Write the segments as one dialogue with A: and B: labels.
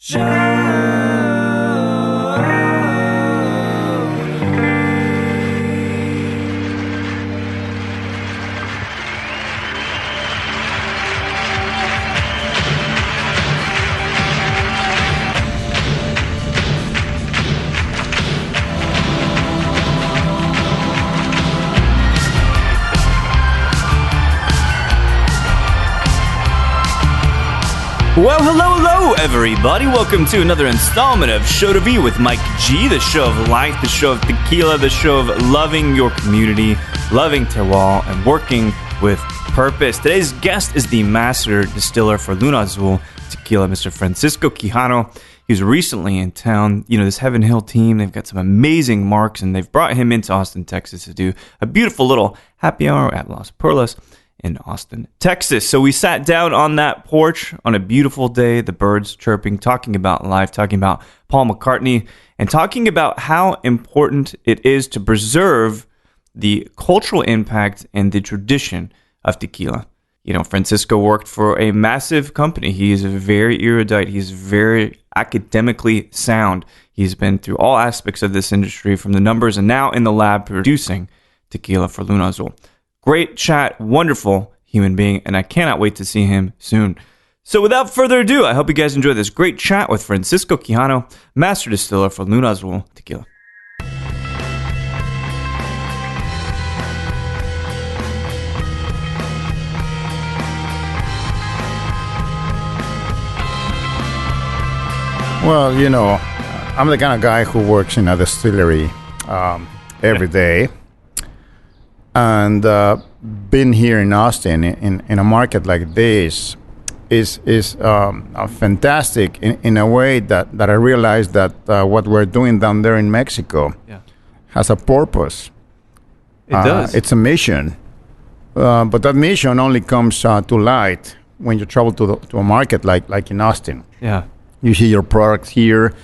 A: Well, hello, everybody. Welcome to another installment of Show to Be with Mike G, the show of life, the show of tequila, the show of loving your community, loving terroir, and working with purpose. Today's guest is the master distiller for Luna Azul tequila, Mr. Francisco Quijano. He was recently in town. You know, this Heaven Hill team, they've got some amazing marks, and they've brought him into Austin, Texas to do a beautiful little happy hour at Las Perlas in Austin, Texas. So we sat down on that porch on a beautiful day, the birds chirping, talking about life, talking about Paul McCartney, and talking about how important it is to preserve the cultural impact and the tradition of tequila. You know, Francisco worked for a massive company. He is very erudite. He's very academically sound. He's been through all aspects of this industry, from the numbers and now in the lab producing tequila for Luna Azul. Great chat, wonderful human being, and I cannot wait to see him soon. So without further ado, I hope you guys enjoy this great chat with Francisco Quijano, master distiller for Luna Azul tequila.
B: Well, you know, I'm the kind of guy who works in a distillery every day. And being here in Austin in a market like this is fantastic in a way that I realized that what we're doing down there in Mexico has a purpose.
A: It does.
B: It's a mission. But that mission only comes to light when you travel to a market like in Austin.
A: Yeah.
B: You see your products here.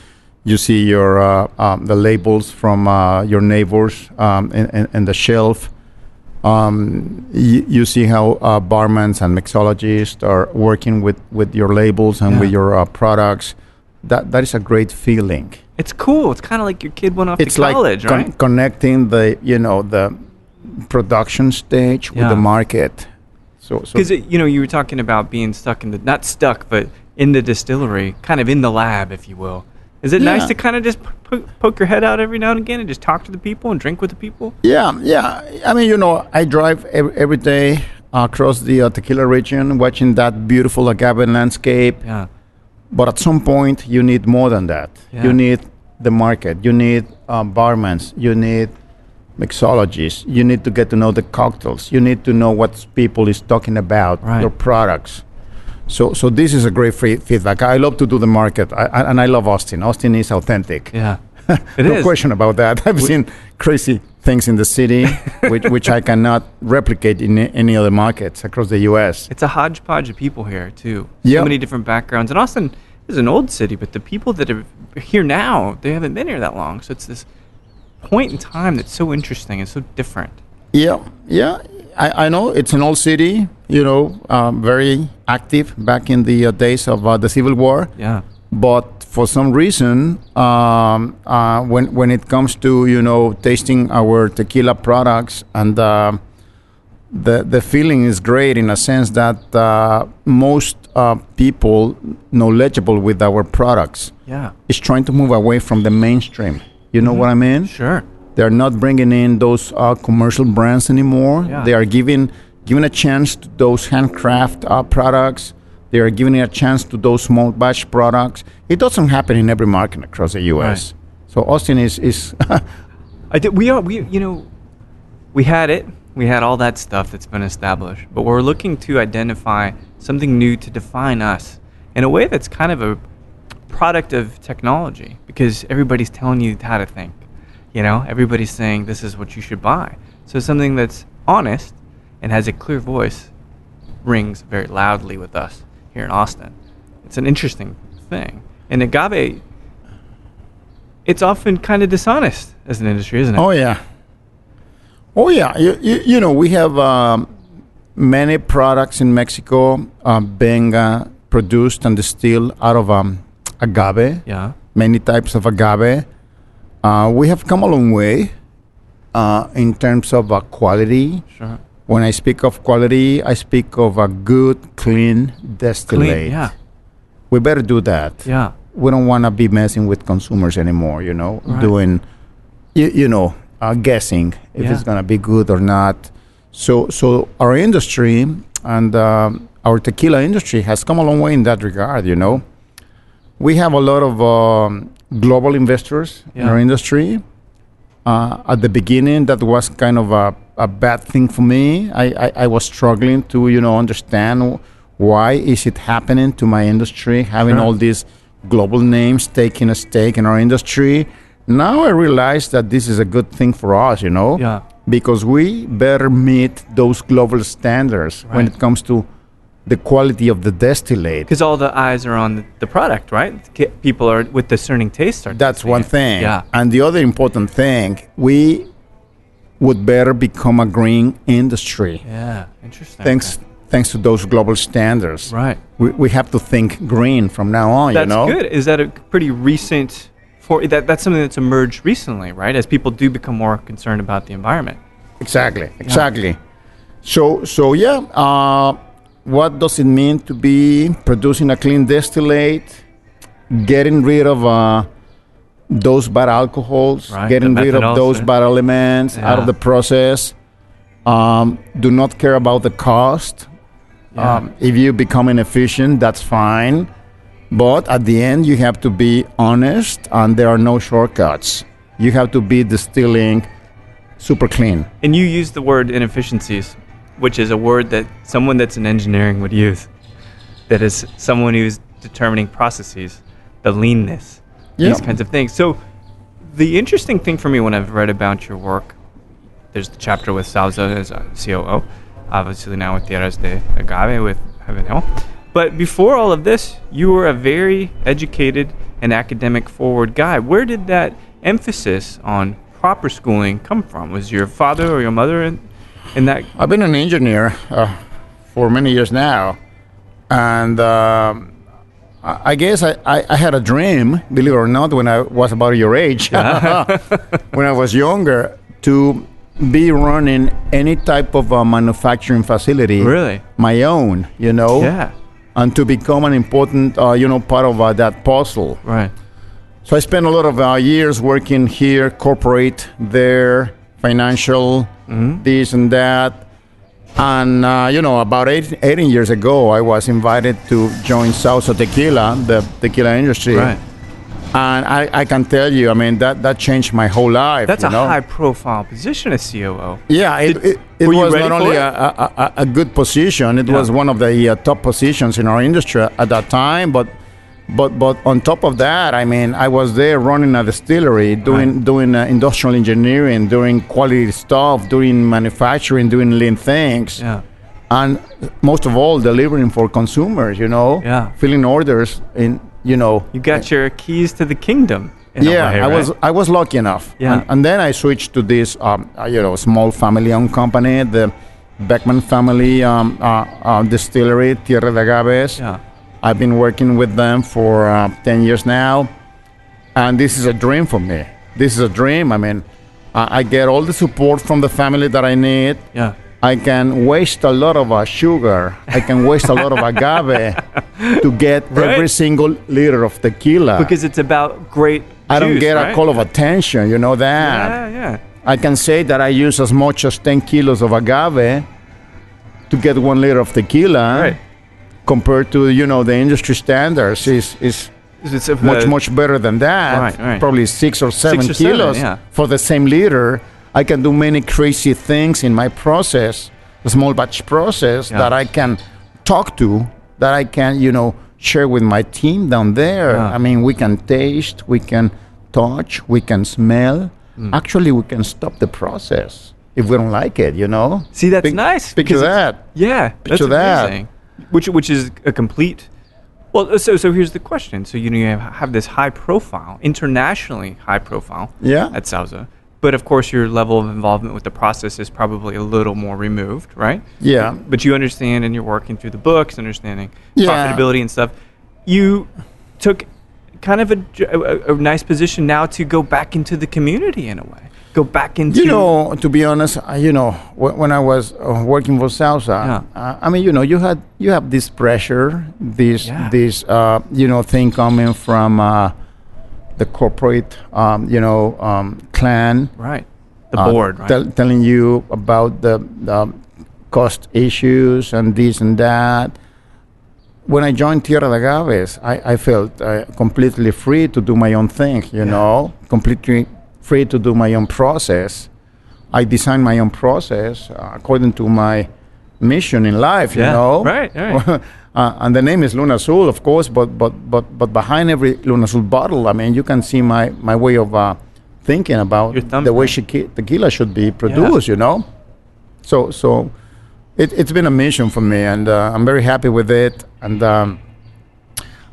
B: You see your the labels from your neighbors and the shelf. You see how barmans and mixologists are working with your labels and with your products. That is a great feeling.
A: It's cool. It's kind of like your kid went off to college,
B: like
A: right?
B: Connecting the production stage with the market. So
A: because you were talking about being stuck in not stuck, but in the distillery, kind of in the lab, if you will. Is it nice to kind of just poke your head out every now and again and just talk to the people and drink with the people?
B: Yeah. I mean, I drive every day across the tequila region, watching that beautiful agave landscape.
A: Yeah.
B: But at some point, you need more than that. Yeah. You need the market. You need barmans. You need mixologists. You need to get to know the cocktails. You need to know what people is talking about, your products. So this is a great feedback. I love to do the market, and I love Austin. Austin is authentic.
A: Yeah,
B: no question about that. I've seen crazy things in the city, which I cannot replicate in any other markets across the U.S.
A: It's a hodgepodge of people here, too. So many different backgrounds. And Austin is an old city, but the people that are here now, they haven't been here that long. So it's this point in time that's so interesting and so different. Yeah.
B: I know it's an old city, very active back in the days of the Civil War.
A: Yeah.
B: But for some reason, when it comes to, tasting our tequila products, and the feeling is great in a sense that most people knowledgeable with our products is trying to move away from the mainstream. You know what I mean?
A: Sure.
B: They're not bringing in those commercial brands anymore. Yeah. They are giving a chance to those handcraft products. They are giving a chance to those small batch products. It doesn't happen in every market across the U.S. Right. So Austin is.
A: We had it. We had all that stuff that's been established, but we're looking to identify something new to define us in a way that's kind of a product of technology, because everybody's telling you how to think. Everybody's saying this is what you should buy. So something that's honest and has a clear voice rings very loudly with us here in Austin. It's an interesting thing. And agave, it's often kind of dishonest as an industry, isn't it?
B: Oh, yeah. We have many products in Mexico being produced and distilled out of agave.
A: Yeah.
B: Many types of agave. We have come a long way in terms of quality.
A: Sure.
B: When I speak of quality, I speak of a good, clean distillate.
A: Clean. Yeah.
B: We better do that.
A: Yeah.
B: We don't want to be messing with consumers anymore, you know,
A: Right.
B: doing, guessing if
A: Yeah.
B: it's going to be good or not. So our industry and our tequila industry has come a long way in that regard, you know. We have a lot of global investors in
A: Yeah.
B: our industry. At the beginning, that was kind of a bad thing for me. I was struggling to, understand why is it happening to my industry, having
A: Sure.
B: all these global names taking a stake in our industry. Now I realize that this is a good thing for us,
A: Yeah.
B: because we better meet those global standards when
A: Right.
B: it comes to the quality of the distillate.
A: Because all the eyes are on the product, right? People are with discerning taste.
B: That's one thing.
A: Yeah.
B: And the other important thing, we would better become a green industry.
A: Yeah. Interesting.
B: Thanks to those global standards.
A: Right.
B: We have to think green from now on,
A: That's good. Is that a pretty recent that's something that's emerged recently, right? As people do become more concerned about the environment.
B: Exactly. So yeah, what does it mean to be producing a clean distillate, getting rid of those bad alcohols,
A: Right,
B: getting
A: the
B: rid of
A: methanols,
B: those
A: right?
B: bad elements out of
A: Yeah.
B: the process. Do not care about the cost.
A: Yeah.
B: If you become inefficient, that's fine. But at the end, you have to be honest, and there are no shortcuts. You have to be distilling super clean.
A: And you use the word inefficiencies, which is a word that someone that's in engineering would use. That is someone who's determining processes, the leanness, these kinds of things. So the interesting thing for me when I've read about your work, there's the chapter with Salsa as a COO, obviously now with Tierras de Agave with Heaven Hill. But before all of this, you were a very educated and academic forward guy. Where did that emphasis on proper schooling come from? Was your father or your mother in that?
B: I've been an engineer for many years now, and I guess I had a dream, believe it or not, when I was about your age, when I was younger, to be running any type of manufacturing facility,
A: Really?
B: my own,
A: Yeah.
B: and to become an important, part of that puzzle.
A: Right.
B: So I spent a lot of years working here, corporate, there, financial, this and that. And, about 18 years ago, I was invited to join Sauza Tequila, the tequila industry.
A: Right.
B: And I can tell you, that changed my whole life.
A: That's a high-profile position as COO.
B: Yeah, it
A: were you
B: was
A: ready
B: not
A: for
B: only
A: it?
B: a good position, it was one of the top positions in our industry at that time, but on top of that, I was there running a distillery, doing industrial engineering, doing quality stuff, doing manufacturing, doing lean things,
A: Yeah.
B: and most of all, delivering for consumers.
A: Yeah.
B: Filling orders in.
A: You got your keys to the kingdom. In a way, right?
B: I was lucky enough.
A: Yeah.
B: And then I switched to this, small family-owned company, the Beckman family distillery, Tierra de Agaves.
A: Yeah.
B: I've been working with them for 10 years now, and this is a dream for me. This is a dream. I get all the support from the family that I need.
A: Yeah.
B: I can waste a lot of sugar. I can waste a lot of agave to get every single liter of tequila.
A: Because it's about great
B: I don't
A: juice,
B: get
A: right?
B: a call of attention, you know that.
A: Yeah.
B: I can say that I use as much as 10 kilos of agave to get 1 liter of tequila.
A: Right.
B: Compared to, the industry standards is
A: It's
B: much better than that.
A: Right.
B: Probably 6 or 7
A: 6 or 7,
B: kilos
A: yeah.
B: for the same liter. I can do many crazy things in my process, the small batch process
A: Yeah.
B: that I can talk to, that I can, share with my team down there.
A: Yeah.
B: We can taste, we can touch, we can smell. Actually, we can stop the process if we don't like it,
A: See, that's nice.
B: Picture
A: because
B: that.
A: Yeah.
B: Picture
A: that's
B: that.
A: amazing. Which is a complete. Well, so here's the question. So you have this high profile, internationally high profile.
B: Yeah.
A: At Sauza. But of course, your level of involvement with the process is probably a little more removed, right?
B: Yeah.
A: But you understand, and you're working through the books, understanding
B: Yeah.
A: profitability and stuff. You took kind of a nice position now to go back into the community in a way. Go back into...
B: To be honest, when I was working for Salsa, I mean, you have this pressure, this thing coming from the corporate, clan.
A: Right. The board, right?
B: Telling you about the cost issues and this and that. When I joined Tierra de Agaves, I felt completely free to do my own thing, completely free to do my own process. I designed my own process according to my mission in life,
A: Right.
B: And the name is Luna Azul, of course, but behind every Luna Azul bottle, I mean, you can see my way of thinking about the way tequila should be produced, So it's been a mission for me, and I'm very happy with it. And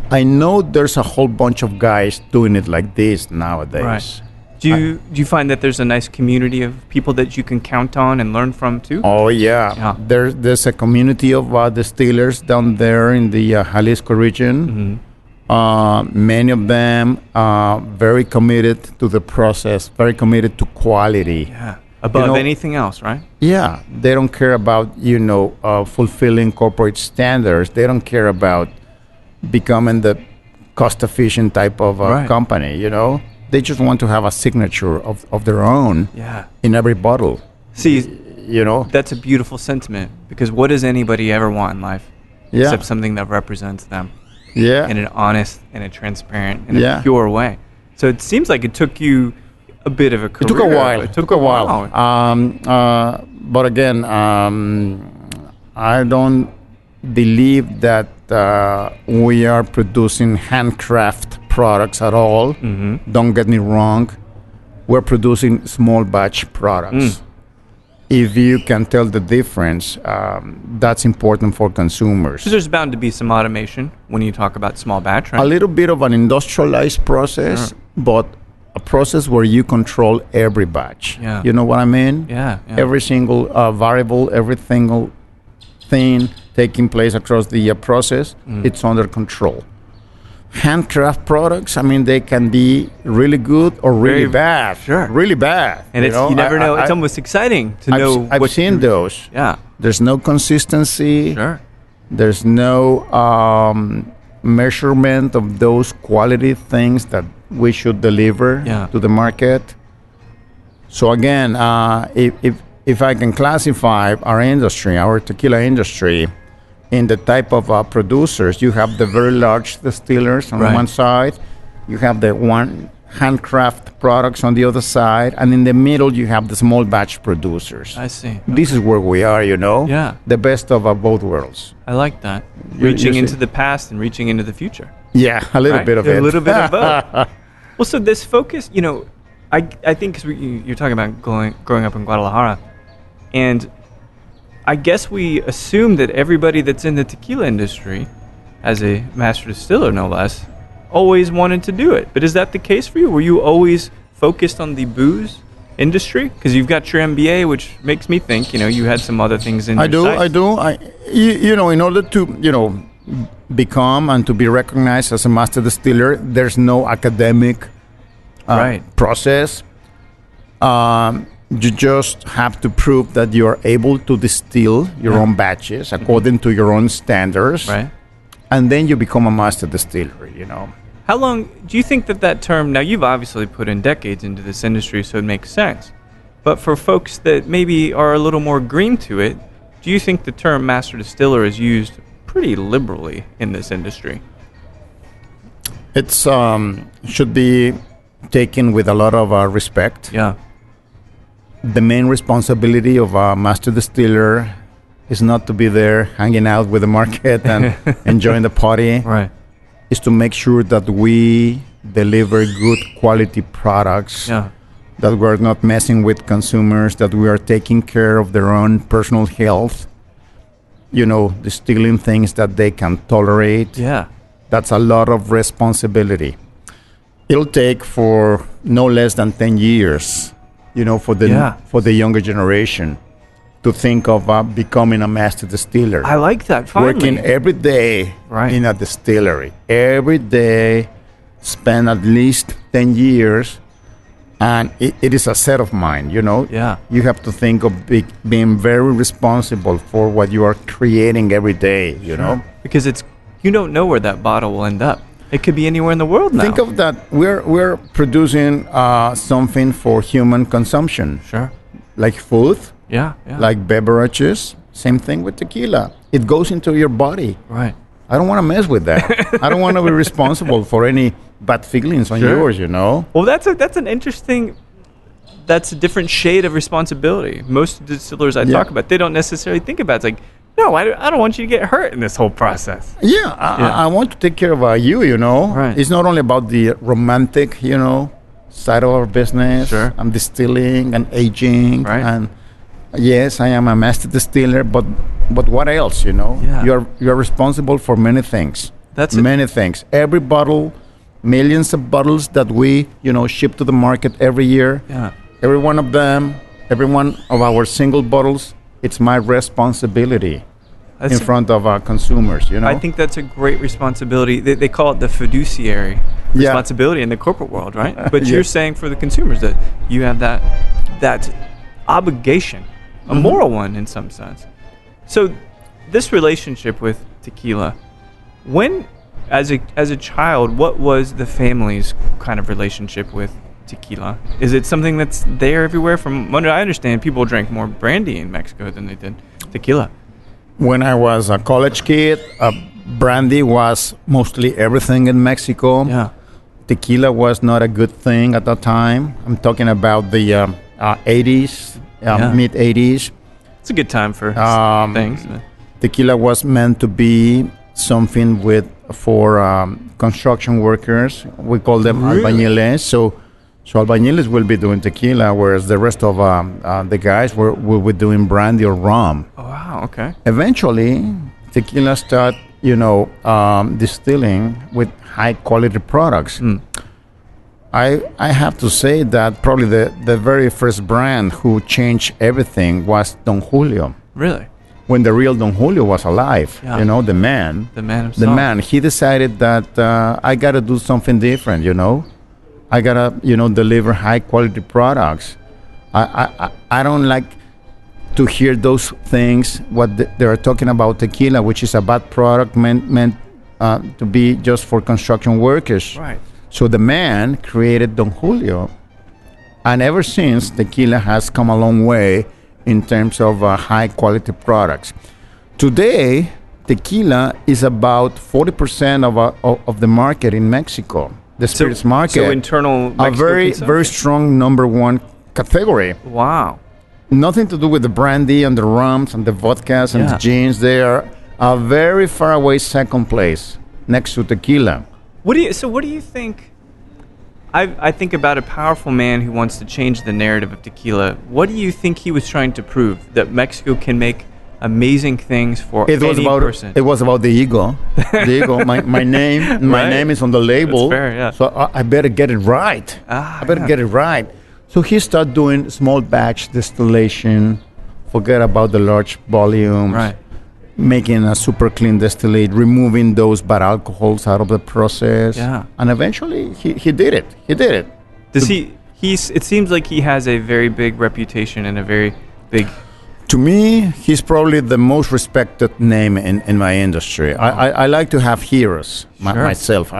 B: I know there's a whole bunch of guys doing it like this nowadays.
A: Right. Do you find that there's a nice community of people that you can count on and learn from too?
B: Oh yeah. There's a community of distillers down there in the Jalisco region. Mm-hmm. Many of them are very committed to the process, very committed to quality.
A: Yeah. Above anything else, right?
B: Yeah. They don't care about fulfilling corporate standards. They don't care about becoming the cost-efficient type of company. They just want to have a signature of their own in every bottle.
A: See, that's a beautiful sentiment, because what does anybody ever want in life except something that represents them in an honest and a transparent and a pure way? So it seems like it took you a bit of a career.
B: It took a while. But again, I don't believe that we are producing handcraft products at all. Mm-hmm. Don't get me wrong. We're producing small batch products. If you can tell the difference, that's important for consumers.
A: So there's bound to be some automation when you talk about small batch, right?
B: A little bit of an industrialized process, but a process where you control every batch.
A: Yeah.
B: You know what I mean?
A: Yeah.
B: Every single variable, every single thing taking place across the process, it's under control. Handcraft products, I mean, they can be really good or really bad.
A: Sure.
B: Really bad.
A: And you never know. It's almost exciting to know.
B: I've seen those.
A: Yeah.
B: There's no consistency.
A: Sure.
B: There's no measurement of those quality things that we should deliver to the market. So again, if I can classify our industry, our tequila industry, in the type of producers, you have the very large distillers on one side, you have the one handcraft products on the other side, and in the middle you have the small batch producers.
A: I see.
B: This is where we are,
A: Yeah.
B: The best of both worlds.
A: I like that. Reaching into the past and reaching into the future.
B: Yeah, a little bit of it.
A: A little bit of both. Well, so this focus, I think because you're talking about growing up in Guadalajara, and I guess we assume that everybody that's in the tequila industry, as a master distiller no less, always wanted to do it. But is that the case for you? Were you always focused on the booze industry? Because you've got your MBA, which makes me think, you had some other things in your sights.
B: I do. In order to, become and to be recognized as a master distiller, there's no academic process. You just have to prove that you are able to distill your own batches according to your own standards.
A: Right.
B: And then you become a master distiller,
A: How long do you think that term, now you've obviously put in decades into this industry, so it makes sense. But for folks that maybe are a little more green to it, do you think the term master distiller is used pretty liberally in this industry?
B: It's should be taken with a lot of respect.
A: Yeah.
B: The main responsibility of a master distiller is not to be there hanging out with the market and enjoying the party.
A: Right.
B: Is to make sure that we deliver good quality products, that we're not messing with consumers, that we are taking care of their own personal health, distilling things that they can tolerate.
A: Yeah.
B: That's a lot of responsibility. It'll take for no less than 10 years, for the younger generation to think of becoming a master distiller.
A: I like that. Finally.
B: Working every day in a distillery. Every day, spent at least 10 years, and it is a set of mind, you know?
A: Yeah.
B: You have to think of being very responsible for what you are creating every day, you know?
A: Because you don't know where that bottle will end up. It could be anywhere in the world now.
B: Think of that. We're producing something for human consumption.
A: Sure.
B: Like food,
A: Yeah.
B: like beverages. Same thing with tequila. It goes into your body.
A: Right.
B: I don't want to mess with that. I don't want to be responsible for any bad feelings on yours, you know?
A: Well, that's an interesting. That's a different shade of responsibility. Most distillers I talk about, they don't necessarily think about it. It's like, no, I don't want you to get hurt in this whole process.
B: Yeah, I want to take care of you, you know?
A: Right.
B: It's not only about the romantic, you know, side of our business.
A: Sure.
B: I'm distilling and aging.
A: Right.
B: And yes, I am a master distiller, but what else, you know?
A: Yeah.
B: You're responsible for many things. Many things. Every bottle, millions of bottles that we, you know, ship to the market every year.
A: Yeah.
B: Every one of them, every one of our single bottles, it's my responsibility in front of our consumers, you know?
A: I think that's a great responsibility. They call it the fiduciary responsibility in the corporate world, right? But you're saying for the consumers that you have that obligation, a moral one in some sense. So this relationship with tequila, when, as a child, what was the family's kind of relationship with tequila? Is it something that's there everywhere? From what I understand, people drank more brandy in Mexico than they did tequila.
B: When I was a college kid, brandy was mostly everything in Mexico.
A: Yeah.
B: Tequila was not a good thing at that time. I'm talking about the 80s, mid 80s.
A: It's a good time for things.
B: Tequila was meant to be something for construction workers. We call them albañiles. So albañiles will be doing tequila, whereas the rest of the guys will be doing brandy or rum.
A: Oh, wow, okay.
B: Eventually, tequila start, you know, distilling with high quality products. I have to say that probably the very first brand who changed everything was Don Julio.
A: Really?
B: When the real Don Julio was alive, you know, the man himself. He decided that I got to do something different, you know. I got to, you know, deliver high quality products. I don't like to hear those things, they are talking about tequila, which is a bad product meant to be just for construction workers.
A: Right.
B: So the man created Don Julio. And ever since, tequila has come a long way in terms of high quality products. Today, tequila is about 40% of the market in Mexico. The spirits market.
A: So internal Mexico
B: very strong number one category.
A: Wow.
B: Nothing to do with the brandy and the rums and the vodkas and the gins. They are a very far away second place next to tequila.
A: What do you think? I think about a powerful man who wants to change the narrative of tequila. What do you think he was trying to prove? That Mexico can make amazing things for any person?
B: It was about the ego. The ego. My name is on the label.
A: That's fair, yeah.
B: So I better get it right. I better get it right. So he started doing small batch distillation, forget about the large volumes,
A: right.
B: Making a super clean distillate, removing those bad alcohols out of the process.
A: Yeah.
B: And eventually he did it. He did it.
A: Does it seems like he has a very big reputation and a very big...
B: To me, he's probably the most respected name in my industry. I like to have heroes myself.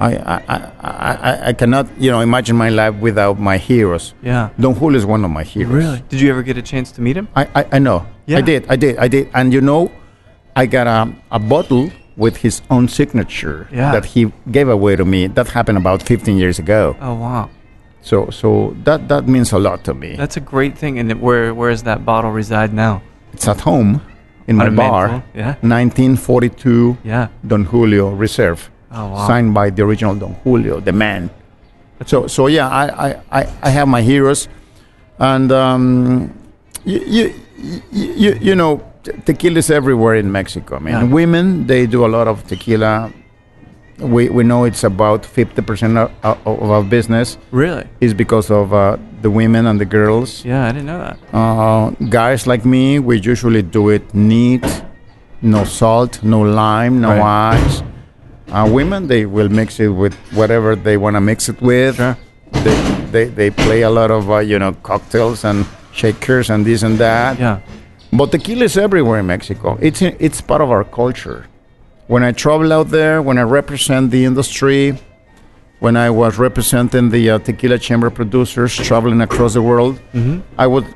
B: I cannot, you know, imagine my life without my heroes.
A: Yeah.
B: Don Julio is one of my heroes.
A: Really? Did you ever get a chance to meet him?
B: I know.
A: Yeah.
B: I did. And you know, I got a bottle with his own signature that he gave away to me. That happened about 15 years ago.
A: Oh, wow.
B: So that means a lot to me.
A: That's a great thing. And where does that bottle reside now?
B: It's at home in my bar.
A: Yeah.
B: 1942 Don Julio Reserve.
A: Oh, wow.
B: Signed by the original Don Julio, the man. So yeah, I have my heroes, and you know, tequila is everywhere in Mexico. I mean, women, they do a lot of tequila. We know it's about 50% of our business.
A: Really?
B: Is because of the women and the girls.
A: Yeah, I didn't know that.
B: Guys like me, we usually do it neat, no salt, no lime, no ice. Women, they will mix it with whatever they want to mix it with.
A: Sure.
B: They play a lot of cocktails and shakers and this and that.
A: Yeah.
B: But tequila is everywhere in Mexico. It's part of our culture. When I travel out there, when I represent the industry, when I was representing the tequila chamber producers traveling across the world, I would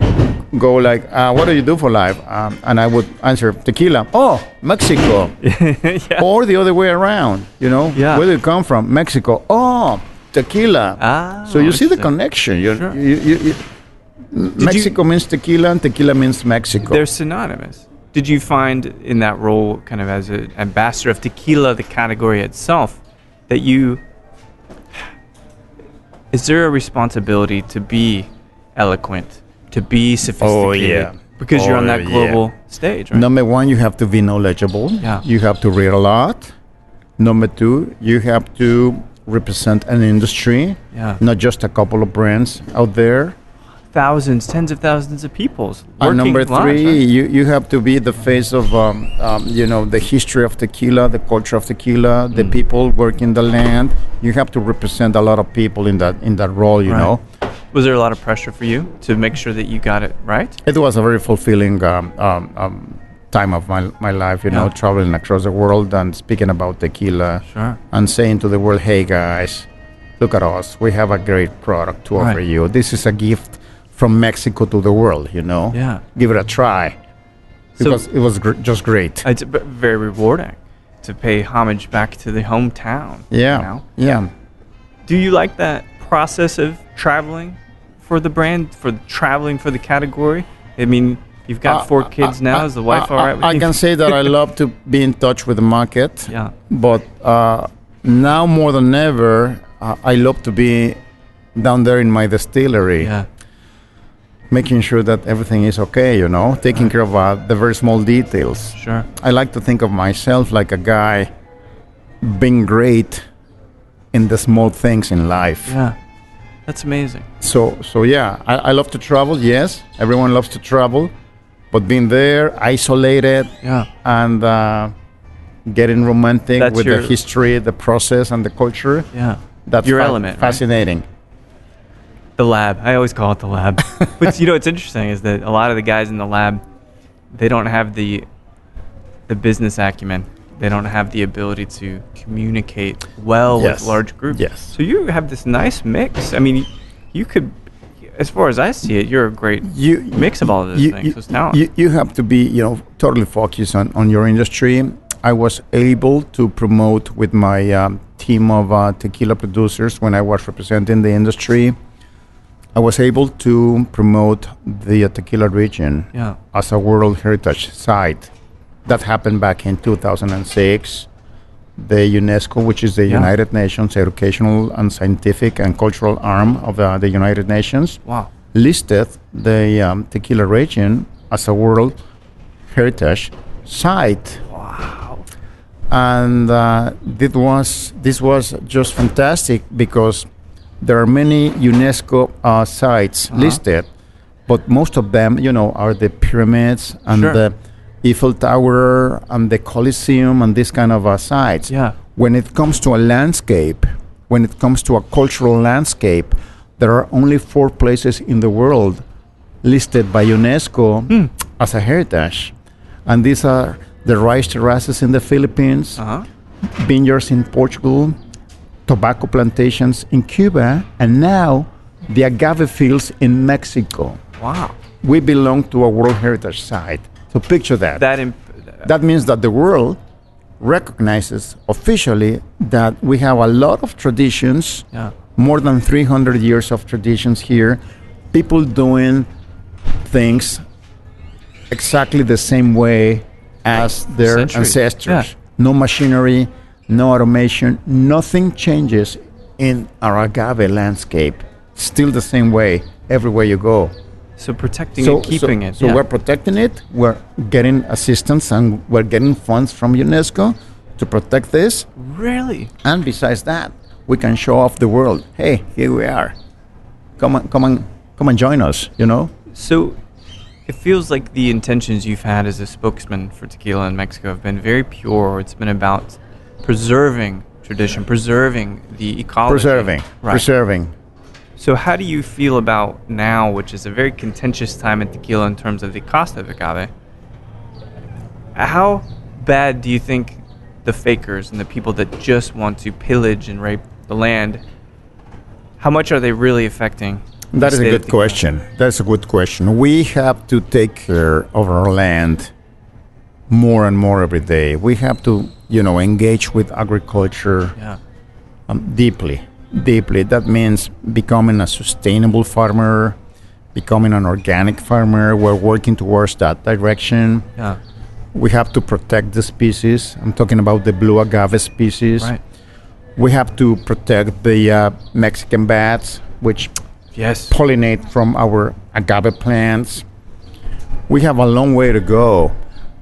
B: go like, what do you do for life? And I would answer, tequila. Oh, Mexico.
A: Yeah.
B: Or the other way around,
A: Yeah.
B: Where do you come from? Mexico. Oh, tequila. So you see the connection.
A: Sure.
B: Mexico means tequila and tequila means Mexico.
A: They're synonymous. Did you find in that role, kind of as an ambassador of tequila, the category itself, that is there a responsibility to be eloquent, to be sophisticated?
B: Oh, yeah.
A: Because you're on that global stage, right?
B: Number one, you have to be knowledgeable.
A: Yeah.
B: You have to read a lot. Number two, you have to represent an industry, not just a couple of brands out there.
A: Thousands, tens of thousands of people.
B: And number three,
A: right?
B: you have to be the face of the history of tequila, the culture of tequila, the people working the land. You have to represent a lot of people in that role, you know.
A: Was there a lot of pressure for you to make sure that you got it right?
B: It was a very fulfilling time of my life, traveling across the world and speaking about tequila.
A: Sure.
B: And saying to the world, hey guys, look at us. We have a great product to offer you. This is a gift from Mexico to the world,
A: Yeah.
B: Give it a try. Because it was just great.
A: It's very rewarding to pay homage back to the hometown.
B: Yeah. Yeah.
A: Do you like that process of traveling for the brand, for traveling for the category? I mean, you've got 4 kids now. Is the wife all right with you?
B: I can say that I love to be in touch with the market.
A: Yeah.
B: But now more than ever, I love to be down there in my distillery.
A: Yeah.
B: Making sure that everything is okay, taking care of the very small details.
A: Sure.
B: I like to think of myself like a guy being great in the small things in life.
A: Yeah. That's amazing.
B: So yeah, I love to travel, yes. Everyone loves to travel. But being there, isolated, and getting romantic with the history, the process, and the culture.
A: Yeah.
B: That's
A: your element,
B: fascinating.
A: Right? The lab. I always call it the lab. But what's interesting is that a lot of the guys in the lab, they don't have the business acumen. They don't have the ability to communicate well with large groups.
B: Yes.
A: So you have this nice mix. I mean, you could, as far as I see it, you're a great mix of all of those things. It's talent.
B: You have to be, totally focused on your industry. I was able to promote with my team of tequila producers when I was representing the industry. I was able to promote the tequila region as a World Heritage Site. That happened back in 2006. The UNESCO, which is the United Nations Educational and Scientific and Cultural Arm of the United Nations, listed the tequila region as a World Heritage Site.
A: Wow.
B: And this was just fantastic because there are many UNESCO sites listed, but most of them, are the pyramids and the Eiffel Tower and the Colosseum and this kind of sites.
A: Yeah.
B: When it comes to a landscape, when it comes to a cultural landscape, there are only 4 places in the world listed by UNESCO as a heritage. And these are the rice terraces in the Philippines, vineyards in Portugal, tobacco plantations in Cuba, and now the agave fields in Mexico.
A: Wow.
B: We belong to a World Heritage Site. So picture that. That means that the world recognizes officially that we have a lot of traditions, more than 300 years of traditions here, people doing things exactly the same way as their ancestors. Yeah. No machinery, no automation, nothing changes in our agave landscape. Still the same way everywhere you go.
A: So protecting and keeping it.
B: So we're protecting it. We're getting assistance and we're getting funds from UNESCO to protect this.
A: Really?
B: And besides that, we can show off the world. Hey, here we are. Come and join us.
A: So it feels like the intentions you've had as a spokesman for tequila in Mexico have been very pure. It's been about preserving tradition, preserving the ecology.
B: Preserving.
A: So how do you feel about now, which is a very contentious time in tequila in terms of the cost of agave? How bad do you think the fakers and the people that just want to pillage and rape the land, how much are they really affecting?
B: That is a good question. That's a good question. We have to take care of our land more and more every day. We have to, engage with agriculture deeply. That means becoming a sustainable farmer, becoming an organic farmer. We're working towards that direction.
A: Yeah.
B: We have to protect the species. I'm talking about the blue agave species.
A: Right.
B: We have to protect the Mexican bats, which pollinate from our agave plants. We have a long way to go.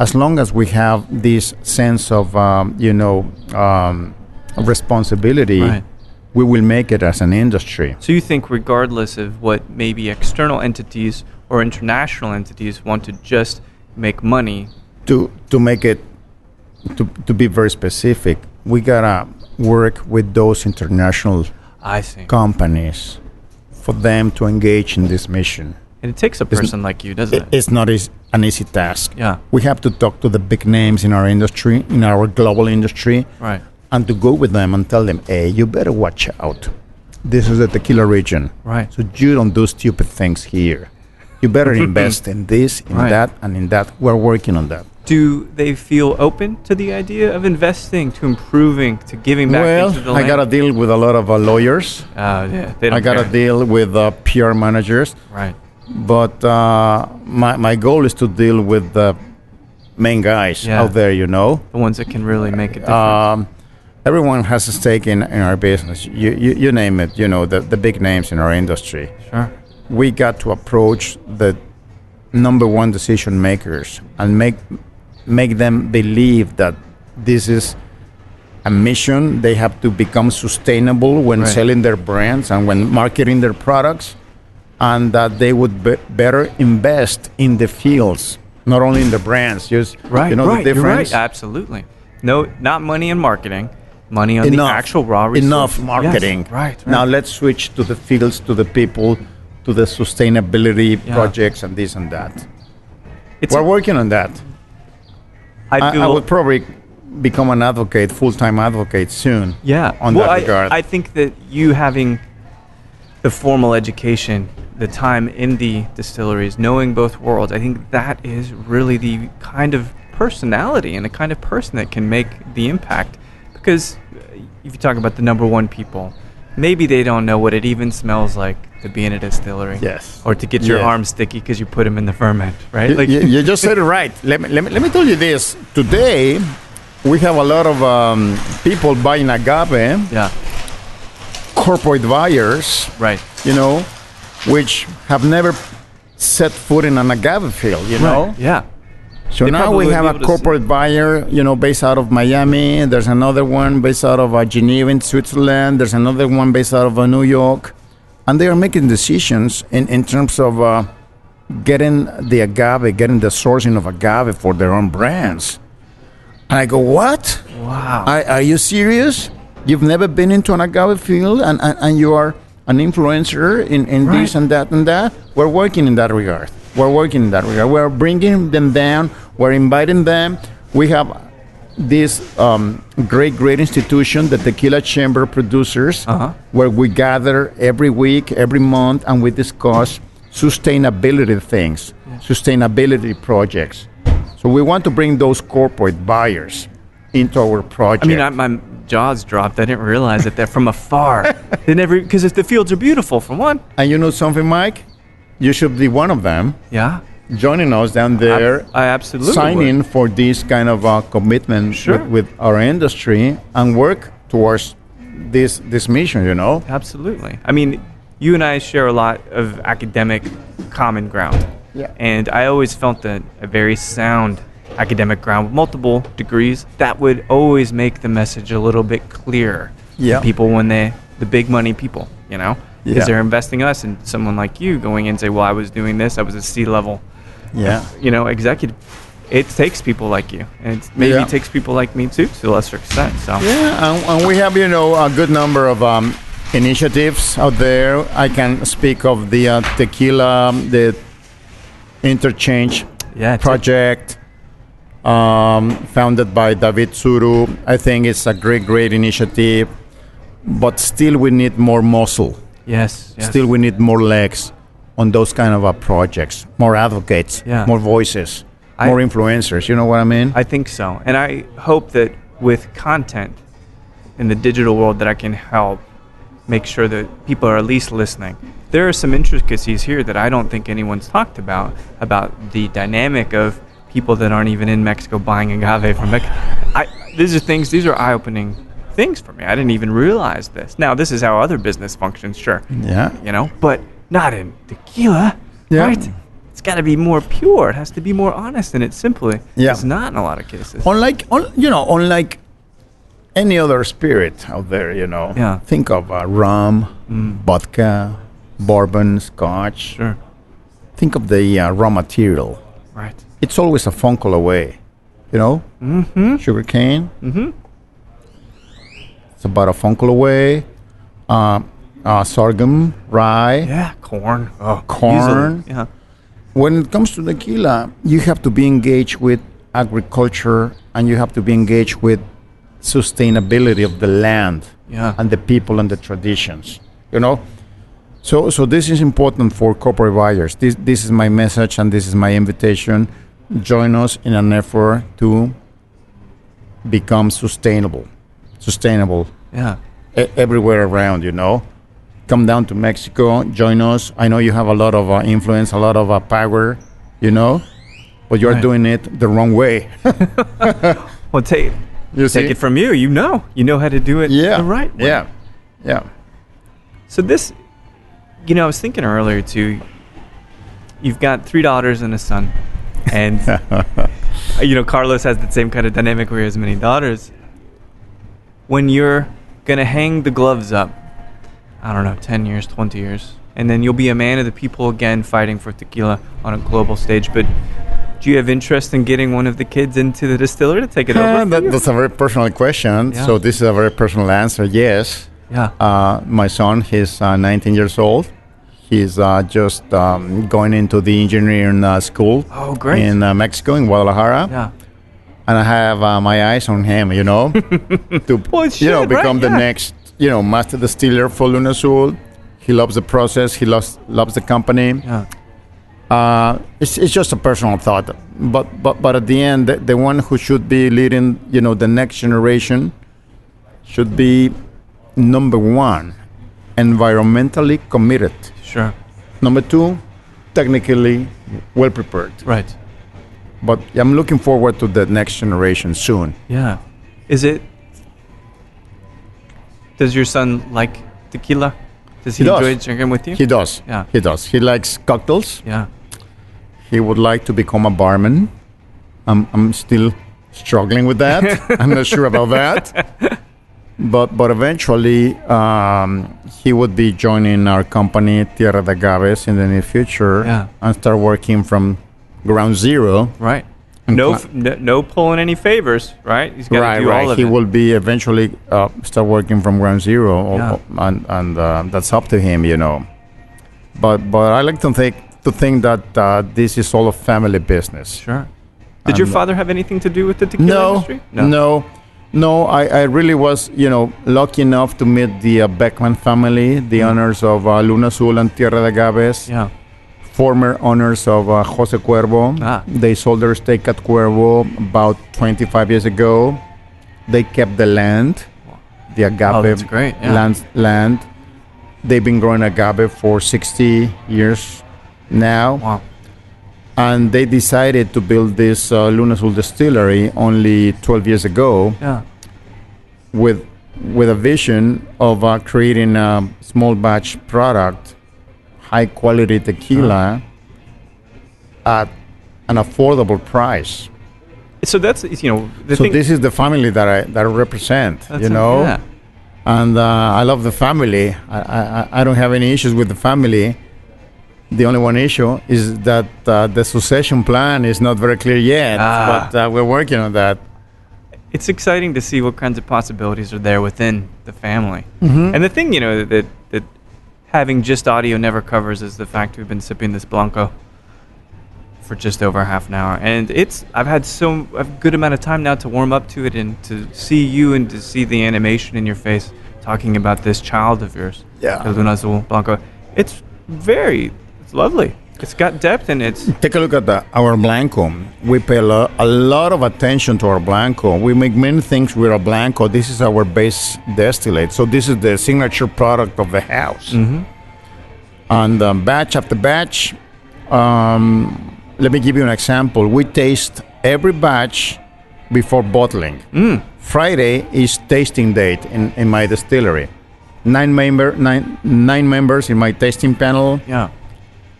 B: As long as we have this sense of, responsibility, we will make it as an industry.
A: So you think regardless of what maybe external entities or international entities want to just make money,
B: to make it, to be very specific, we gotta work with those international companies for them to engage in this mission.
A: And it takes a person like you, doesn't it?
B: It's not an easy task.
A: Yeah.
B: We have to talk to the big names in our industry, in our global industry,
A: right,
B: and to go with them and tell them, hey, you better watch out. This is the tequila region.
A: Right.
B: So you don't do stupid things here. You better invest in this, in that, and in that. We're working on that.
A: Do they feel open to the idea of investing, to improving, to giving back into the land?
B: I got to deal with a lot of lawyers. I got to deal with PR managers.
A: Right.
B: But my goal is to deal with the main guys out there,
A: The ones that can really make a difference.
B: Everyone has a stake in our business. You name it, the big names in our industry.
A: Sure.
B: We got to approach the number one decision makers and make them believe that this is a mission. They have to become sustainable when selling their brands and when marketing their products, and that they would better invest in the fields, not only in the brands. Just the difference.
A: You're right. Absolutely. No, not money in marketing. Money on the actual raw resources.
B: Enough marketing.
A: Yes. Right.
B: Now let's switch to the fields, to the people, to the sustainability projects and this and that. We're working on that. I would probably become an advocate, full-time advocate soon.
A: Yeah.
B: On that regard.
A: I think that you having the formal education, the time in the distilleries, knowing both worlds, I think that is really the kind of personality and the kind of person that can make the impact. Because if you talk about the number one people, maybe they don't know what it even smells like to be in a distillery.
B: Yes.
A: Or to get your arms sticky because you put them in the ferment, right?
B: You just said it right. Let me tell you this. Today, we have a lot of people buying agave.
A: Yeah.
B: Corporate buyers.
A: Right.
B: Which have never set foot in an agave field,
A: Right. Yeah.
B: So now we have a corporate buyer, based out of Miami. There's another one based out of Geneva in Switzerland. There's another one based out of New York. And they are making decisions in terms of getting the agave, getting the sourcing of agave for their own brands. And I go, what?
A: Wow.
B: Are you serious? You've never been into an agave field and you are an influencer in this and that and that? We're working in that regard. We're bringing them down. We're inviting them. We have this great institution, the Tequila Chamber Producers, where we gather every week, every month, and we discuss sustainability things, sustainability projects. So we want to bring those corporate buyers into our project.
A: My jaws dropped. I didn't realize that they're from afar. Because if the fields are beautiful, for one.
B: And you know something, Mike? You should be one of them.
A: Yeah.
B: Joining us down there.
A: I absolutely
B: signing
A: would.
B: For this kind of commitment with our industry and work towards this mission,
A: Absolutely. You and I share a lot of academic common ground.
B: Yeah.
A: And I always felt that a very sound academic ground with multiple degrees, that would always make the message a little bit clearer to people when the big money people, because they're investing us in someone like you going in and say, well, I was doing this, I was a C-level executive. it takes people like you, and maybe
B: Yeah.
A: it takes people like me too, to a lesser extent. So
B: Yeah, and we have, a good number of initiatives out there. I can speak of the Tequila, the Interchange
A: yeah,
B: project, founded by David Suru. I think it's a great initiative, but still we need more muscle.
A: yes.
B: Still we need more legs on those kind of projects, more advocates,
A: Yeah.
B: more voices, more influencers. You know what I mean?
A: I think so. And I hope that with content in the digital world that I can help make sure that people are at least listening. There are some intricacies here that I don't think anyone's talked about the dynamic of people that aren't even in Mexico buying agave from Mexico. These are eye-opening things for me. I didn't even realize this. Now, this is how other business functions, sure.
B: Yeah.
A: But not in tequila,
B: Yeah.
A: right? It's got to be more pure. It has to be more honest, and it simply
B: Yeah.
A: is not in a lot of cases.
B: Unlike any other spirit out there,
A: Yeah.
B: Think of rum, vodka, bourbon, scotch.
A: Sure.
B: Think of the raw material.
A: Right.
B: It's always a phone call away,
A: Mm-hmm.
B: Sugar cane.
A: Mm-hmm.
B: It's about a phone call away. Sorghum, rye.
A: Yeah, corn. Oh,
B: Corn.
A: easily. Yeah.
B: When it comes to tequila, you have to be engaged with agriculture, and you have to be engaged with sustainability of the land
A: Yeah.
B: and the people and the traditions. So this is important for corporate buyers. This is my message, and this is my invitation. Join us in an effort to become sustainable
A: Yeah.
B: everywhere around. Come down to Mexico, join us. I know you have a lot of influence, a lot of power, but you're
A: Right.
B: doing it the wrong way.
A: Well, take it from you. You know how to do it the right way.
B: Yeah.
A: So this, I was thinking earlier too. You've got 3 daughters and a son, and Carlos has the same kind of dynamic where he has many daughters. When you're gonna hang the gloves up, I don't know, 10 years, 20 years, and then you'll be a man of the people again, fighting for tequila on a global stage. But do you have interest in getting one of the kids into the distillery to take it over?
B: That's a very personal question.
A: Yeah.
B: So this is a very personal answer. Yes.
A: Yeah.
B: My son, he's 19 years old. He's just going into the engineering school.
A: Oh, great.
B: In Mexico, in Guadalajara.
A: Yeah.
B: And I have my eyes on him, to
A: Well, it should,
B: become
A: right?
B: the
A: Yeah.
B: next, master distiller for Luna Azul. He loves the process. He loves the company.
A: Yeah.
B: It's just a personal thought, but at the end, the one who should be leading, the next generation, should be number 1, environmentally committed.
A: Sure.
B: Number 2, technically well prepared.
A: Right.
B: But I'm looking forward to the next generation soon.
A: Yeah. Does your son like tequila? Does he
B: He does.
A: enjoy drinking with you?
B: He does.
A: Yeah.
B: He does. He likes cocktails.
A: Yeah.
B: He would like to become a barman. I'm still struggling with that. I'm not sure about that. But eventually, he would be joining our company, Tierra de Agaves, in the near future.
A: Yeah.
B: And start working from ground zero.
A: Right.
B: And
A: No pulling any favors, right? He's got to do all of
B: He
A: it.
B: will be eventually start working from ground zero,
A: Yeah.
B: and that's up to him, But I like to think that this is all a family business.
A: Sure. Did your father have anything to do with the tequila industry?
B: No. I really was, lucky enough to meet the Beckman family, the owners of Luna Azul and Tierra de Agaves.
A: Yeah.
B: Former owners of Jose Cuervo.
A: Ah.
B: They sold their stake at Cuervo about 25 years ago. They kept the land, the agave
A: Oh, that's great. Yeah.
B: land. They've been growing agave for 60 years now.
A: Wow.
B: And they decided to build this Luna Azul distillery only 12 years ago
A: Yeah.
B: with a vision of creating a small batch product, high quality tequila at an affordable price.
A: So that's the
B: So
A: thing.
B: this is the family that I represent,
A: Yeah.
B: and I love the family. I don't have any issues with the family, The only one issue is that the succession plan is not very clear yet, but we're working on that.
A: It's exciting to see what kinds of possibilities are there within the family.
B: Mm-hmm.
A: And the thing, that having just audio never covers is the fact we've been sipping this Blanco for just over half an hour. And I've had a good amount of time now to warm up to it and to see you and to see the animation in your face talking about this child of yours, the Luna Azul Blanco. It's lovely. It's got depth and it's...
B: Take a look at our Blanco. We pay a lot of attention to our Blanco. We make many things with our Blanco. This is our base distillate. So this is the signature product of the house.
A: Mm-hmm.
B: And batch after batch, let me give you an example. We taste every batch before bottling. Friday is tasting date in my distillery. Nine members in my tasting panel.
A: Yeah.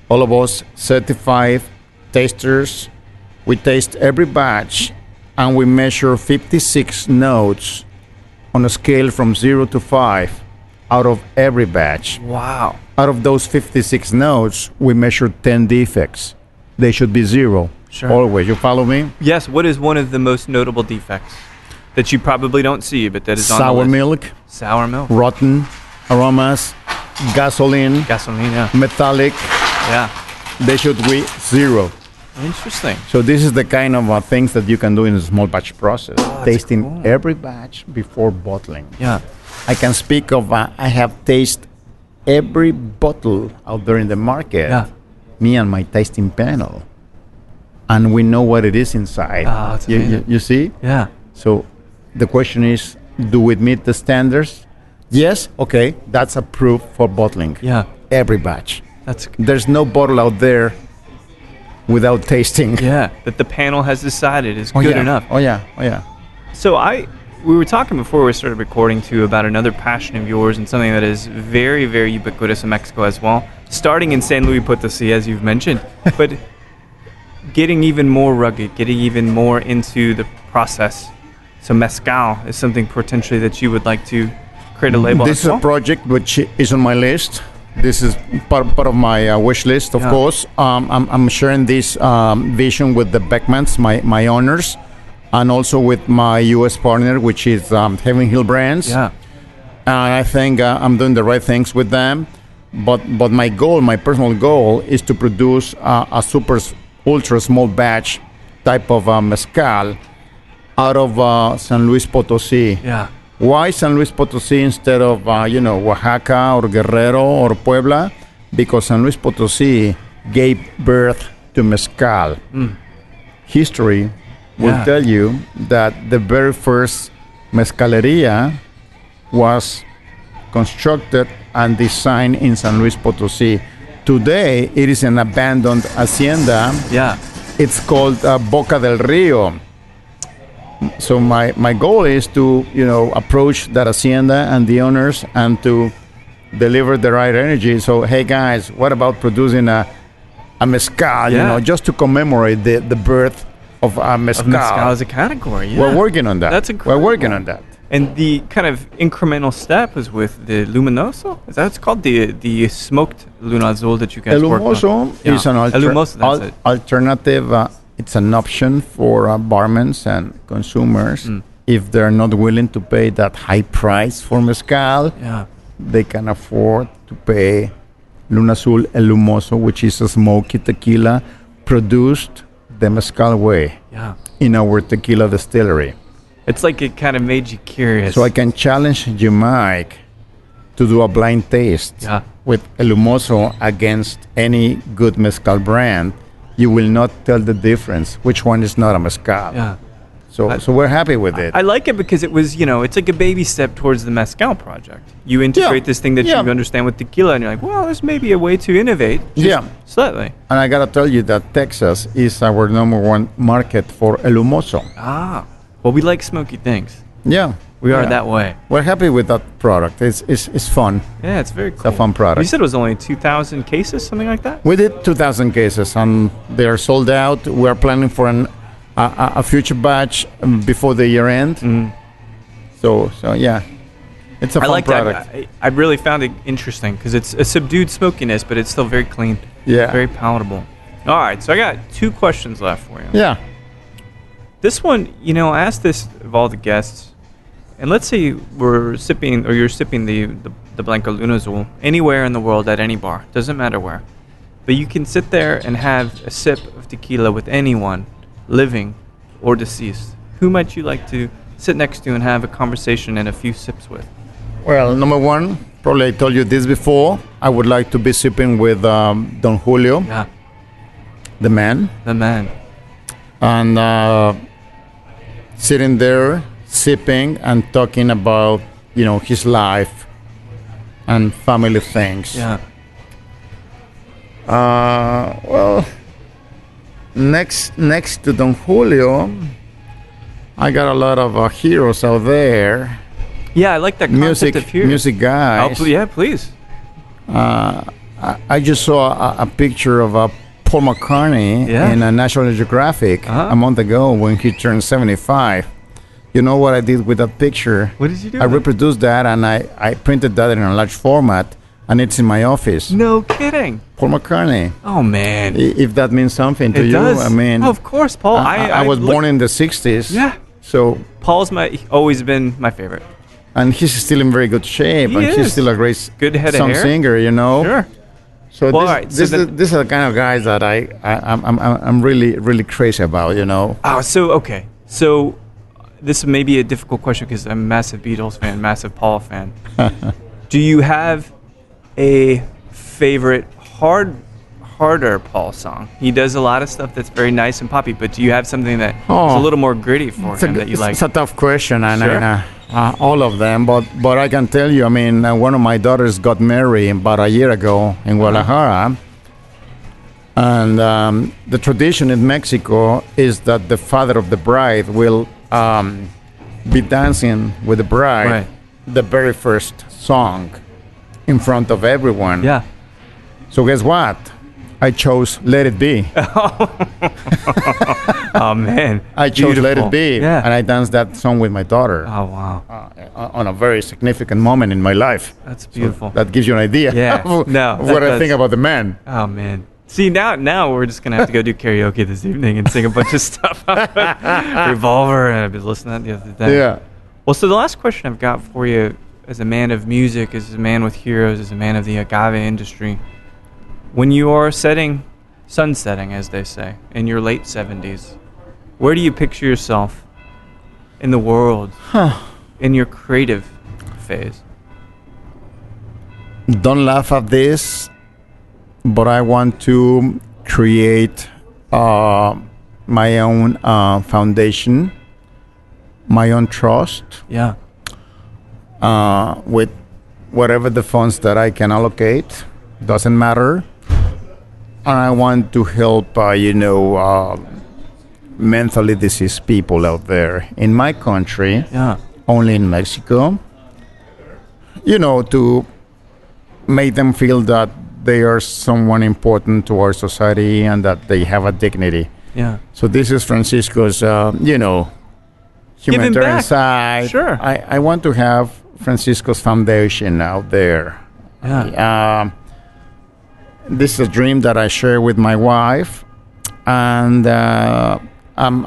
B: All of us certified tasters. We taste every batch and we measure 56 notes on a scale from 0 to 5 out of every batch.
A: Wow.
B: Out of those 56 notes, we measure 10 defects. They should be 0.
A: Sure.
B: Always. You follow me?
A: Yes. What is one of the most notable defects that you probably don't see, but that is on the
B: Sour
A: list?
B: milk,
A: Sour milk.
B: rotten aromas, gasoline,
A: Gasoline, yeah.
B: metallic.
A: Yeah.
B: They should be 0.
A: Interesting.
B: So this is the kind of things that you can do in a small batch process. Tasting
A: cool.
B: every batch before bottling.
A: Yeah.
B: I can speak of, I have tasted every bottle out there in the market.
A: Yeah.
B: Me and my tasting panel. And we know what it is inside.
A: Oh, that's amazing.
B: You see?
A: Yeah.
B: So the question is, do we meet the standards? Yes? Okay. That's approved for bottling.
A: Yeah.
B: Every batch.
A: There's
B: no bottle out there without tasting.
A: Yeah, that the panel has decided is good enough.
B: Oh yeah.
A: So we were talking before we started recording too about another passion of yours and something that is very, very ubiquitous in Mexico as well, starting in San Luis Potosi, as you've mentioned, but getting even more rugged, getting even more into the process. So Mezcal is something potentially that you would like to create a label.
B: This is a project which is on my list. This is part of my wish list, of course. I'm sharing this vision with the Beckmans, my owners, and also with my U.S. partner, which is Heaven Hill Brands.
A: Yeah.
B: And I think I'm doing the right things with them. But my goal, my personal goal, is to produce a super ultra small batch type of mezcal out of San Luis Potosi.
A: Yeah.
B: Why San Luis Potosi instead of, Oaxaca or Guerrero or Puebla? Because San Luis Potosi gave birth to mezcal. History will tell you that the very first mezcaleria was constructed and designed in San Luis Potosi. Today, it is an abandoned hacienda.
A: Yeah.
B: It's called Boca del Rio. So my goal is to, approach that hacienda and the owners and to deliver the right energy. So, hey guys, what about producing a mezcal, just to commemorate the birth of mezcal.
A: Of mezcal as a category, yeah.
B: We're working on that.
A: That's incredible.
B: We're working on that.
A: And the kind of incremental step is with the Luminoso? Is that what it's called? The smoked Luna Azul that you guys work on?
B: Luminoso is an alternative. It's an option for barmans and consumers. If they're not willing to pay that high price for mezcal, they can afford to pay Luna Azul El Lumoso, which is a smoky tequila produced the mezcal way in our tequila distillery.
A: It's like it kind of made you curious.
B: So I can challenge you, Mike, to do a blind taste with El Lumoso against any good mezcal brand. You will not tell the difference which one is not a mezcal.
A: Yeah.
B: So we're happy with it.
A: I like it because it was, it's like a baby step towards the Mezcal project. You integrate this thing that you understand with tequila, and you're like, well, there's maybe a way to innovate. Slightly.
B: And I got to tell you that Texas is our #1 market for El Humoso.
A: Well, we like smoky things.
B: Yeah.
A: We are that way.
B: We're happy with that product. It's fun.
A: Yeah, it's very cool.
B: It's a fun product.
A: You said it was only 2,000 cases, something like that?
B: We did 2,000 cases, and they are sold out. We are planning for a future batch before the year end. So yeah. It's a
A: I
B: fun
A: like
B: product.
A: that. I really found it interesting because it's a subdued smokiness, but it's still very clean.
B: Yeah.
A: Very palatable. All right, so I got 2 questions left for you.
B: Yeah.
A: This one, I asked this of all the guests, and let's say you're sipping the Blanco Lunazul anywhere in the world at any bar, doesn't matter where, but you can sit there and have a sip of tequila with anyone, living or deceased. Who might you like to sit next to and have a conversation and a few sips with?
B: Well, number one, probably I told you this before. I would like to be sipping with Don Julio,
A: Yeah,
B: the man,
A: the man.
B: and sitting there, sipping and talking about, his life and family things.
A: Yeah.
B: Well, next to Don Julio, I got a lot of heroes out there.
A: Yeah, I like that concept of here.
B: Music guys.
A: Yeah, please.
B: I just saw a picture of Paul McCartney in a National Geographic a month ago when he turned 75. You know what I did with that picture?
A: What did you do?
B: I reproduced that and I printed that in a large format, and it's in my office.
A: No kidding.
B: Paul McCartney.
A: Oh, man.
B: If that means something to
A: It
B: you,
A: does.
B: I mean,
A: Of course, Paul.
B: I was born in the 60s.
A: Yeah.
B: So,
A: Paul's always been my favorite.
B: and he's still in very good shape,
A: He
B: and
A: is.
B: he's still a great
A: Good head of
B: song
A: hair.
B: singer,
A: Sure.
B: So
A: Well, all right, so
B: these are the kind of guys that I'm really crazy about,
A: Oh, okay. So this may be a difficult question because I'm a massive Beatles fan, massive Paul fan. Do you have a favorite harder Paul song? He does a lot of stuff that's very nice and poppy, but do you have something that is a little more gritty for him that you like?
B: It's a tough question, and
A: Sure.
B: all of them. But I can tell you, I mean, one of my daughters got married about a year ago in Guadalajara, and the tradition in Mexico is that the father of the bride will be dancing with the bride
A: Right.
B: the very first song in front of everyone.
A: Yeah.
B: So guess what? I chose "Let It Be."
A: Oh, man.
B: I chose "Let
A: Beautiful.
B: It Be,"
A: Yeah.
B: and I danced that song with my daughter
A: Oh, wow.
B: on a very significant moment in my life.
A: That's beautiful.
B: That gives you an idea
A: Yeah.
B: of
A: No,
B: of
A: that
B: what I
A: does.
B: think about the man.
A: Oh, man. See, now we're just going to have to go do karaoke this evening and sing a bunch of stuff. Revolver, and I've been listening to that the other day.
B: Yeah.
A: Well, so the last question I've got for you, as a man of music, as a man with heroes, as a man of the agave industry, when you are sunsetting, as they say, in your late 70s, where do you picture yourself in the world, in your creative phase?
B: Don't laugh at this, but I want to create my own foundation, my own trust,
A: Yeah.
B: with whatever the funds that I can allocate. Doesn't matter. And I want to help, mentally diseased people out there in my country,
A: Yeah.
B: only in Mexico, to make them feel that they are someone important to our society and that they have a dignity.
A: Yeah.
B: So this is Francisco's, humanitarian
A: back.
B: side.
A: Sure.
B: I want to have Francisco's foundation out there.
A: Yeah.
B: This is a dream that I share with my wife, and I'm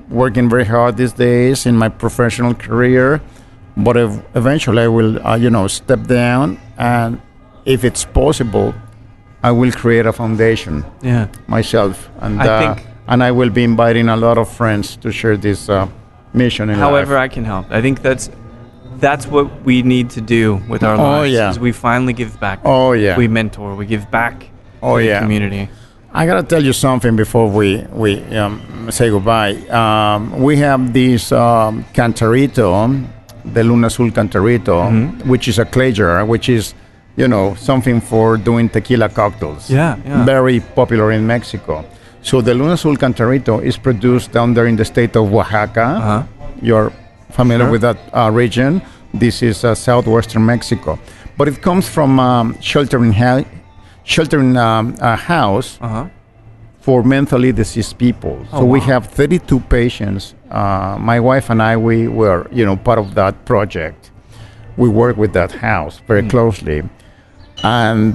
B: working very hard these days in my professional career, but eventually I will step down, and if it's possible, I will create a foundation
A: Yeah.
B: myself, and
A: I think-
B: and I will be inviting a lot of friends to share this mission in
A: However
B: life.
A: I can help. I think that's what we need to do with our lives.
B: yeah.
A: Is we finally give back.
B: Oh yeah.
A: We mentor. We give back
B: Oh,
A: to the
B: yeah.
A: community.
B: I gotta tell you something before we say goodbye. We have this Cantarito, the Luna Azul Cantarito, which is a clay jar, which is something for doing tequila cocktails.
A: Yeah, yeah.
B: Very popular in Mexico. So the Luna Azul Cantarito is produced down there in the state of Oaxaca. You're familiar
A: Sure.
B: with that region. This is southwestern Mexico, but it comes from sheltering house for mentally diseased people. So we
A: wow.
B: have 32 patients. My wife and I, we were, part of that project. we work with that house very closely. And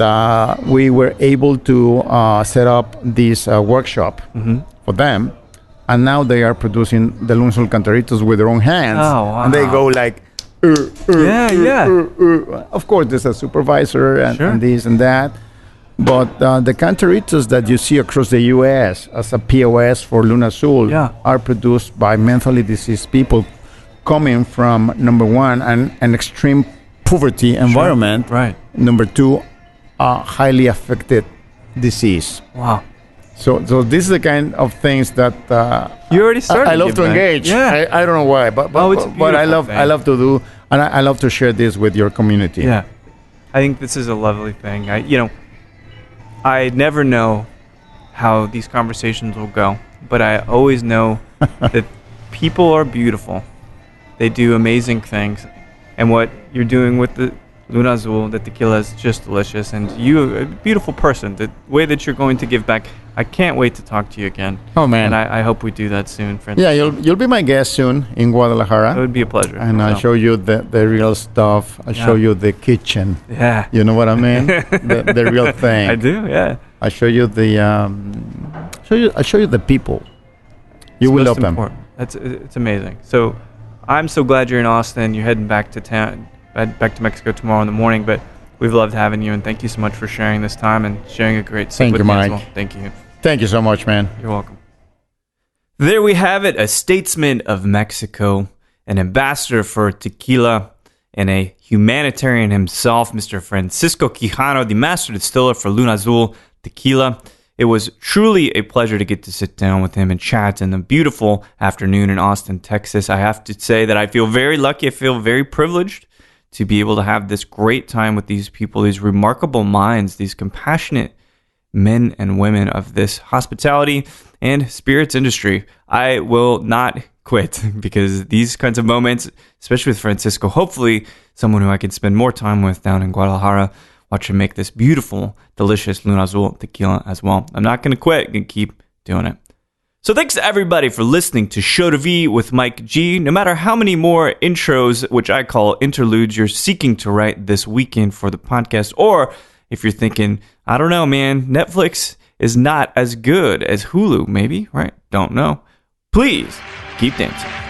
B: we were able to set up this workshop for them. And now they are producing the Luna Azul Cantaritos with their own hands.
A: Oh, wow.
B: And they go like, Of course, there's a supervisor and this and that. But the Cantaritos that you see across the U.S. as a POS for Luna Azul are produced by mentally diseased people coming from, number one, an extreme poverty environment.
A: Right.
B: Number two, highly affected disease.
A: Wow.
B: So this is the kind of things that
A: you already started.
B: I love to engage.
A: Yeah.
B: I don't know why, but I love to do, and I love to share this with your community.
A: Yeah, I think this is a lovely thing. I never know how these conversations will go, but I always know that people are beautiful. They do amazing things, and what you're doing with the Luna Azul, the tequila, is just delicious. And you, a beautiful person, the way that you're going to give back, I can't wait to talk to you again.
B: Oh, man.
A: And I hope we do that soon, friend.
B: Yeah, you'll be my guest soon in Guadalajara.
A: It would be a pleasure.
B: And I'll show you the real stuff. I'll show you the kitchen.
A: Yeah.
B: You know what I mean? the real thing.
A: I do, yeah.
B: I'll show you I'll show you the people. You will love them.
A: It's amazing. So I'm so glad you're in Austin. You're heading back to town, back to Mexico tomorrow in the morning, but we've loved having you, and thank you so much for sharing this time and sharing a great sip with me as well. Thank you.
B: Thank you so much, man.
A: You're welcome. There we have it, a statesman of Mexico, an ambassador for tequila, and a humanitarian himself, Mr. Francisco Quijano, the master distiller for Luna Azul Tequila. It was truly a pleasure to get to sit down with him and chat in the beautiful afternoon in Austin, Texas. I have to say that I feel very lucky. I feel very privileged to be able to have this great time with these people, these remarkable minds, these compassionate men and women of this hospitality and spirits industry. I will not quit because these kinds of moments, especially with Francisco, hopefully someone who I can spend more time with down in Guadalajara, watch him make this beautiful, delicious Luna Azul tequila as well. I'm not going to quit. I'm going to keep doing it. So thanks to everybody for listening to Show to V with Mike G. No matter how many more intros, which I call interludes, you're seeking to write this weekend for the podcast, or if you're thinking, I don't know, man, Netflix is not as good as Hulu, maybe, right? Don't know. Please keep dancing.